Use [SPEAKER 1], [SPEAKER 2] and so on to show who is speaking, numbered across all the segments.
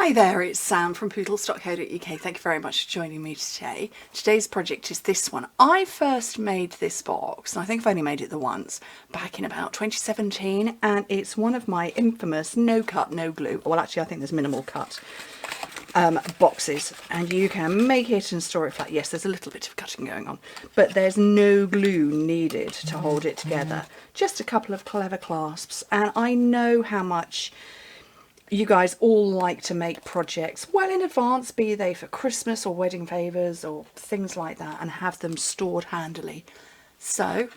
[SPEAKER 1] Hi there, it's Sam from Pootles.co.uk. Thank you very much for joining me today. Today's project is this one. I first made this box, and I think I've only made it the once, back in about 2017, and it's one of my infamous no cut, no glue, well actually I think there's minimal cut, boxes, and you can make it and store it flat. Yes, there's a little bit of cutting going on, but there's no glue needed to hold it together. Just a couple of clever clasps, and I know how much you guys all like to make projects well in advance, be they for Christmas or wedding favours or things like that, and have them stored handily. So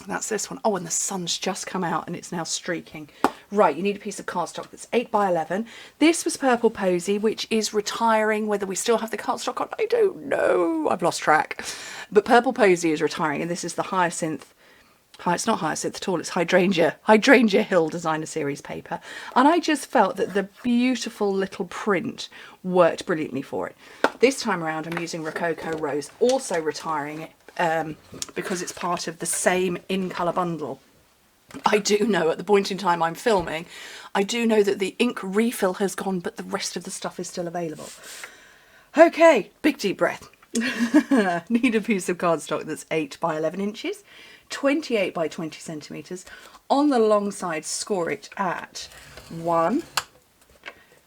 [SPEAKER 1] that's this one. Oh, and the sun's just come out and it's now streaking. Right, you need a piece of cardstock that's 8 by 11. This was Purple Posy, which is retiring. Whether we still have the cardstock on, I don't know. I've lost track. But Purple Posy is retiring, and this is the Hyacinth. It's not Hyacinth at all, it's Hydrangea Hill Designer Series paper. And I just felt that the beautiful little print worked brilliantly for it. This time around I'm using Rococo Rose, also retiring it because it's part of the same in colour bundle. I do know at the point in time I'm filming, I do know that the ink refill has gone, but the rest of the stuff is still available. Okay, big deep breath. Need a piece of cardstock that's 8 by 11 inches. 28 by 20 centimeters. On the long side, score it at 1,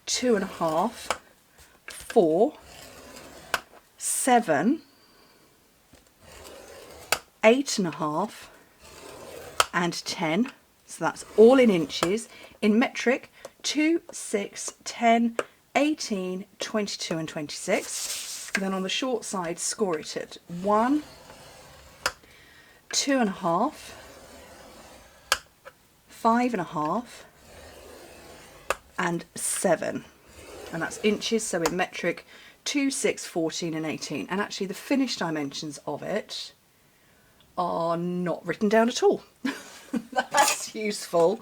[SPEAKER 1] 2.5, 4, 7, 8.5, and 10. So that's all in inches. In metric, 2, 6, 10, 18, 22, and 26. And then on the short side, score it at 1, 2.5, 5.5, and 7, and that's inches. So in metric, 2, 6, 14, and 18. And actually the finished dimensions of it are not written down at all. That's useful.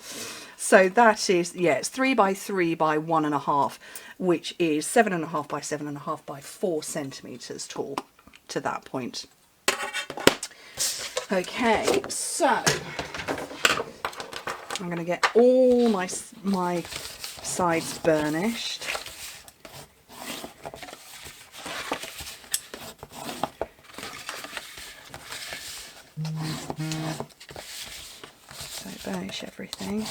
[SPEAKER 1] So that is, yeah, it's 3 by 3 by 1.5, which is 7.5 by 7.5 by 4 centimeters tall to that point. Okay, so I'm going to get all my sides burnished. So burnish everything.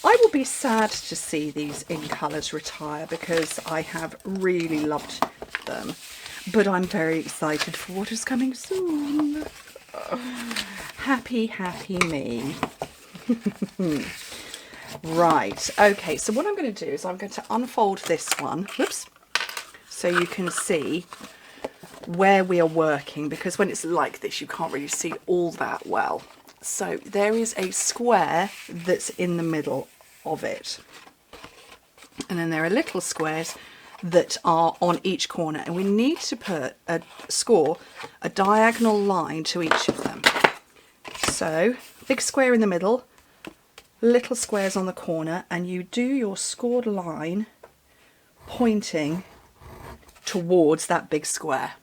[SPEAKER 1] I will be sad to see these in colours retire because I have really loved them, but I'm very excited for what is coming soon. Happy, happy me. Right, okay, so what I'm going to do is I'm going to unfold this one, whoops, so you can see where we are working, because when it's like this you can't really see all that well. So there is a square that's in the middle of it, and then there are little squares that are on each corner, and we need to score a diagonal line to each of them. So big square in the middle, little squares on the corner, and you do your scored line pointing towards that big square.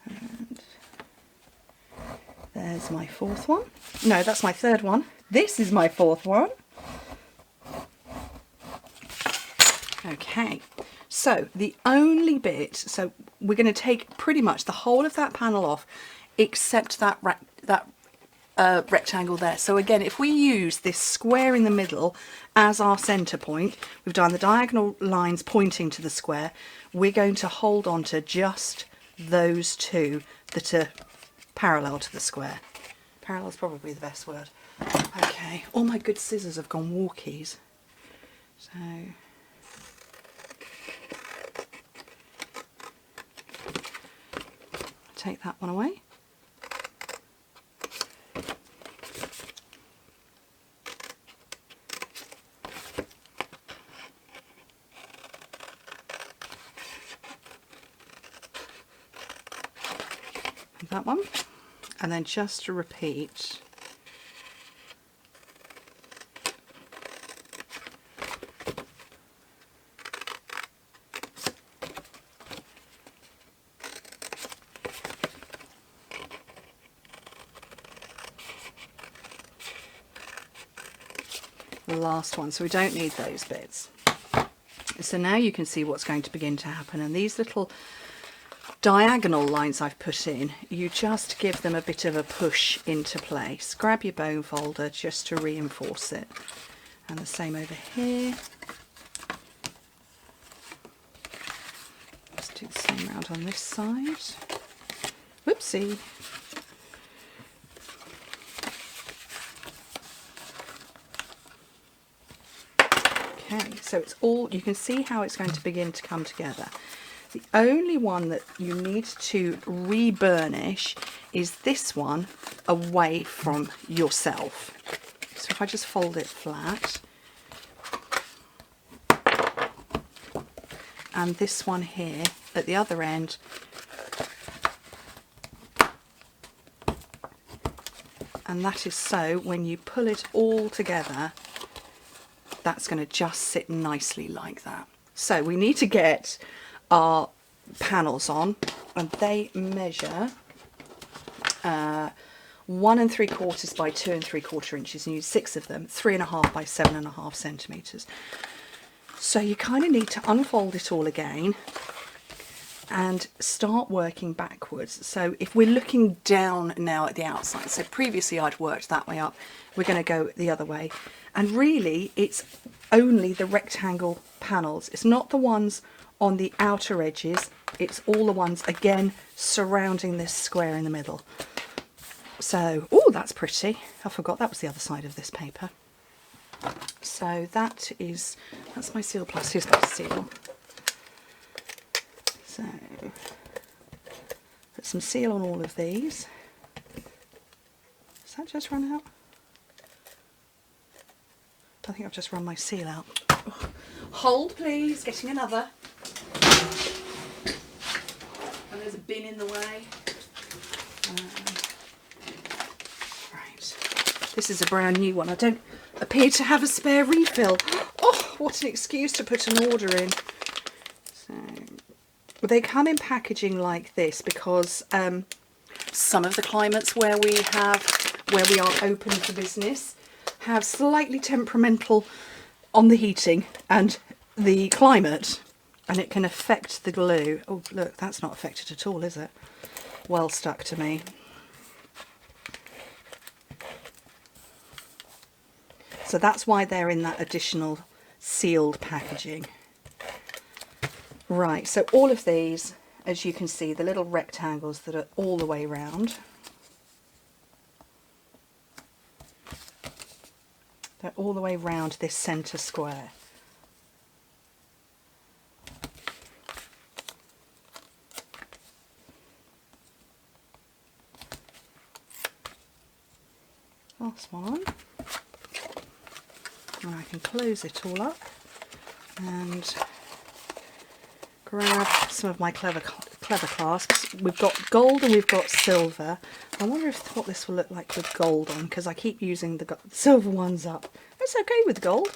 [SPEAKER 1] And there's my fourth one. No, that's my third one. This is my fourth one. Okay, so the only bit, so we're going to take pretty much the whole of that panel off except that rectangle there. So again, if we use this square in the middle as our centre point, we've done the diagonal lines pointing to the square, we're going to hold on to just those two that are parallel to the square. Parallel is probably the best word. Okay, all my good scissors have gone walkies. So take that one away. That one, and then just to repeat the last one, so we don't need those bits. So now you can see what's going to begin to happen, and these little diagonal lines I've put in, you just give them a bit of a push into place. Grab your bone folder just to reinforce it, and the same over here. Let's do the same round on this side. Whoopsie. Okay, so it's all, you can see how it's going to begin to come together. The only one that you need to re-burnish is this one away from yourself. So if I just fold it flat, and this one here at the other end, and that is so when you pull it all together, that's going to just sit nicely like that. So we need to get our panels on, and they measure 1 3/4 by 2 3/4 inches, and use 6 of them, 3.5 by 7.5 centimetres. So you kind of need to unfold it all again and start working backwards. So if we're looking down now at the outside, so previously I'd worked that way up, we're going to go the other way. And really it's only the rectangle panels. It's not the ones on the outer edges, it's all the ones again surrounding this square in the middle. So, oh, that's pretty. I forgot that was the other side of this paper. So that's my Seal Plus. Here's my seal. So put some seal on all of these. Has that just run out? I think I've just run my seal out. Oh, hold please, getting another. And there's a bin in the way. Right, this is a brand new one. I don't appear to have a spare refill. Oh, what an excuse to put an order in. So they come in packaging like this because some of the climates where we are open for business have slightly temperamental on the heating and the climate, and it can affect the glue. Oh look, that's not affected at all, is it? Well stuck to me. So that's why they're in that additional sealed packaging. Right, so all of these, as you can see, the little rectangles that are all the way round, they're all the way round this centre square. Last one. And I can close it all up and grab some of my clever clasps. We've got gold and we've got silver. I wonder what this will look like with gold on, because I keep using the silver ones up. It's okay with gold.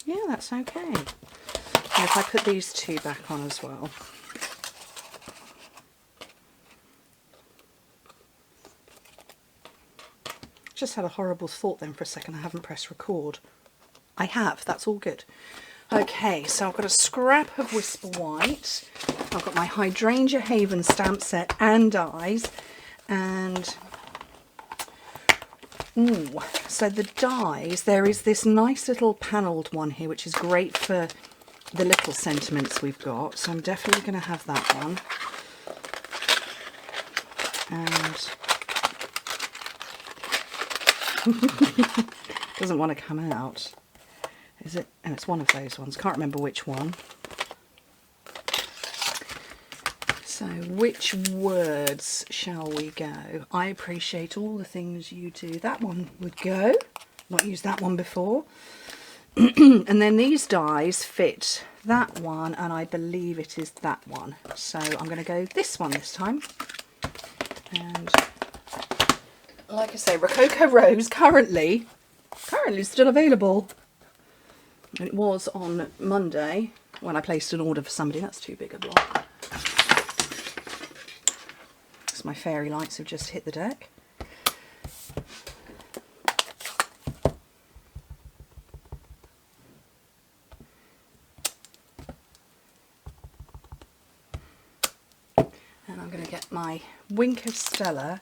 [SPEAKER 1] Yeah, that's okay. And if I put these two back on as well. Just had a horrible thought then for a second. I haven't pressed record. I have, that's all good. Okay, so I've got a scrap of Whisper White. I've got my Hydrangea Haven stamp set and dies. And so the dies, there is this nice little panelled one here, which is great for the little sentiments we've got. So I'm definitely going to have that one. And doesn't want to come out, is it? And it's one of those ones, can't remember which one. So which words shall we go? I appreciate all the things you do. That one would go, not used that one before. And then these dies fit that one, and I believe it is that one, so I'm going to go this one this time. And like I say, Rococo Rose currently still available. And it was on Monday when I placed an order for somebody. That's too big a block. Oops, my fairy lights have just hit the deck. And I'm going to get my wink of Stella,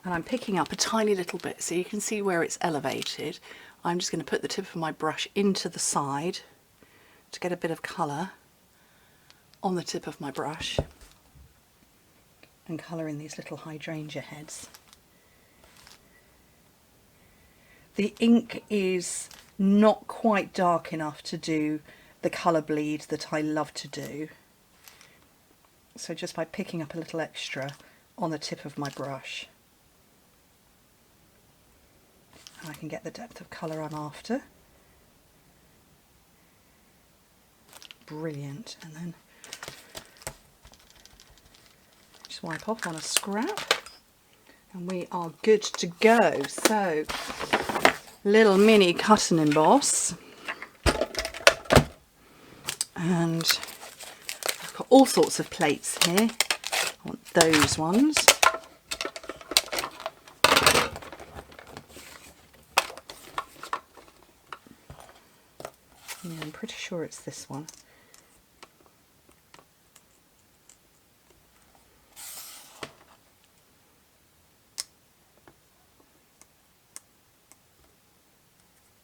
[SPEAKER 1] and I'm picking up a tiny little bit so you can see where it's elevated. I'm just going to put the tip of my brush into the side to get a bit of colour on the tip of my brush and colour in these little hydrangea heads. The ink is not quite dark enough to do the colour bleed that I love to do. So just by picking up a little extra on the tip of my brush, and I can get the depth of colour on after. Brilliant. And then just wipe off on a scrap and we are good to go. So, little mini cut and emboss, and I've got all sorts of plates here. I want those ones. Yeah, I'm pretty sure it's this one.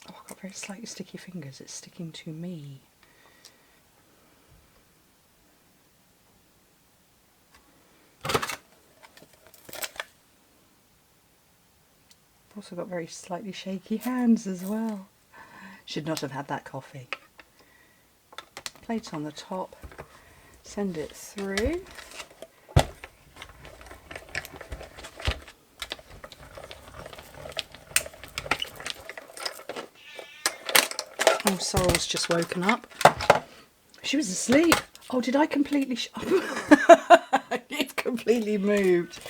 [SPEAKER 1] Oh, I've got very slightly sticky fingers. It's sticking to me. I've also got very slightly shaky hands as well. Should not have had that coffee. Plate on the top, send it through. Oh, Sorrel's just woken up. She was asleep. Oh, did I completely It's completely moved.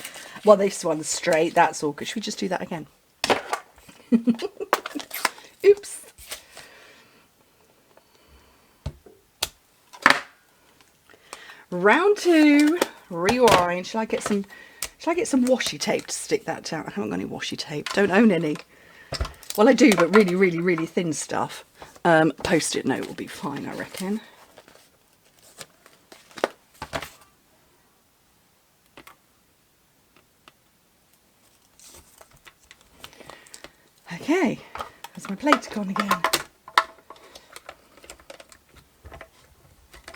[SPEAKER 1] Well, this one's straight, that's all good. Should we just do that again? Oops. Round two, rewind. Shall I get some washi tape to stick that down? I haven't got any washi tape. Don't own any. Well, I do, but really, really, really thin stuff. Post-it note will be fine, I reckon. Okay, has my plate gone again?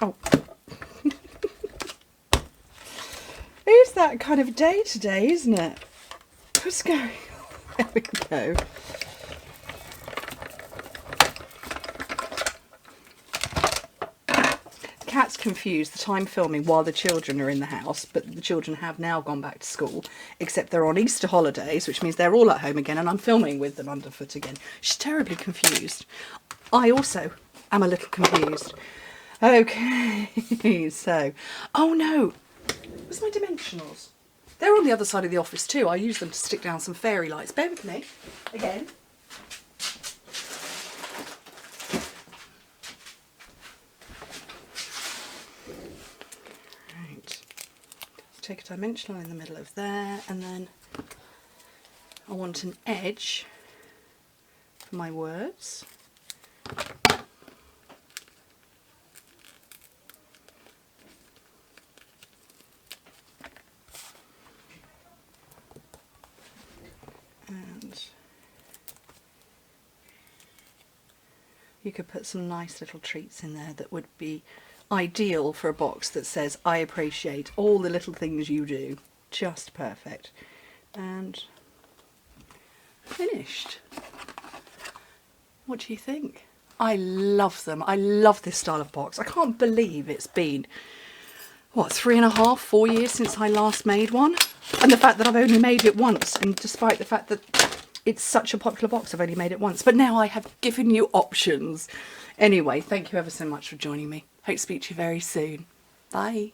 [SPEAKER 1] Oh. It's that kind of day today, isn't it? What's going on? There we go. The cat's confused that I'm filming while the children are in the house, but the children have now gone back to school, except they're on Easter holidays, which means they're all at home again, and I'm filming with them underfoot again. She's terribly confused. I also am a little confused. Okay, so, oh no, where's my dimensionals? They're on the other side of the office too. I use them to stick down some fairy lights. Bear with me, again. Right, let's take a dimensional in the middle of there, and then I want an edge for my words. And you could put some nice little treats in there that would be ideal for a box that says, I appreciate all the little things you do. Just perfect. And finished. What do you think? I love them. I love this style of box. I can't believe it's been, what, 3.5, 4 years since I last made one? And the fact that I've only made it once, and despite the fact that it's such a popular box, I've only made it once. But now I have given you options. Anyway, thank you ever so much for joining me. Hope to speak to you very soon. Bye.